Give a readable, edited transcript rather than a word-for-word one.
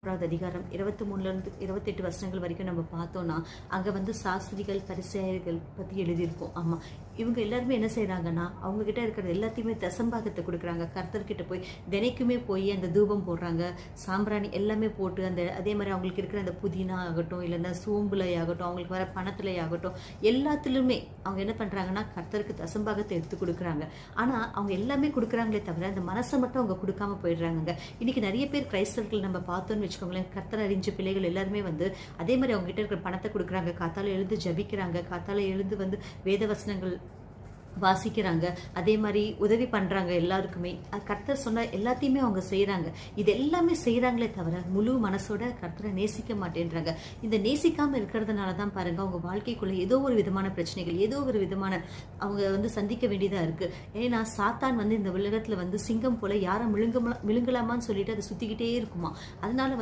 1 அதிகாரம் 23லிருந்து 28 வசனங்கள் வரைக்கும் நம்ம பார்த்தோம்னா, அங்க வந்து சாஸ்திரிகள், பரிசேயர்கள் பத்தி எழுதியிருக்கும். ஆமா. இவங்க எல்லாருமே என்ன செய்றாங்கன்னா, அவங்க கிட்ட இருக்கிறது எல்லாத்தையுமே தசம்பாகத்த குடுக்குறாங்க. கர்த்தர்கிட்ட போய் தினைக்குமே போய் அந்த தூபம் போடுறாங்க. சாம்பிராணி எல்லாமே போட்டு அதே மாரி அவங்களுக்கு இருக்கிற அந்த புதினா ஆகட்டும், இல்லன்னா சோம்புல ஆகட்டும், அவங்களுக்கு வர பணத்துல ஆகட்டும், எல்லாத்துலயுமே அவங்க என்ன பண்றாங்கன்னா, கர்த்தருக்கு தசம்பாகத்த எடுத்து குடுக்குறாங்க. ஆனா, அவங்க எல்லாமே குடுக்குறாங்களே தவிர, அந்த மனச மட்டும் அவங்க குடுக்காம போயிடுறாங்கங்க. இன்னைக்கு நெறைய பேர் கிறிஸ்தவர்கள் நம்ம பார்த்தோம்னு வச்சுக்கோங்களேன், கர்த்தர் அறிஞ்ச பிள்ளைகள் எல்லாருமே வந்து அதே மாதிரி அவங்க கிட்ட இருக்கிற பணத்தை கொடுக்குறாங்க, காத்தால எழுந்து ஜபிக்கிறாங்க, காத்தால எழுந்து வந்து வேத வசனங்கள் வாசிக்கிறாங்க, அதே மாதிரி உதவி பண்றாங்க எல்லாருக்குமே. கர்த்தர் சொன்ன எல்லாத்தையுமே அவங்க செய்யறாங்க. இது எல்லாமே செய்யறாங்களே தவிர முழு மனசோட கர்த்தரை நேசிக்க மாட்டேன்றாங்க. இந்த நேசிக்காம இருக்கிறதுனால தான் பாருங்க, அவங்க வாழ்க்கைக்குள்ள ஏதோ ஒரு விதமான பிரச்சனைகள், ஏதோ ஒரு விதமான அவங்க வந்து சந்திக்க வேண்டியதா இருக்கு. ஏன்னா சாத்தான் வந்து இந்த உலகத்துல வந்து சிங்கம் போல யாரை விழுங்கலாமான்னு சொல்லிட்டு அதை சுத்திக்கிட்டே இருக்குமா. அதனால வந்து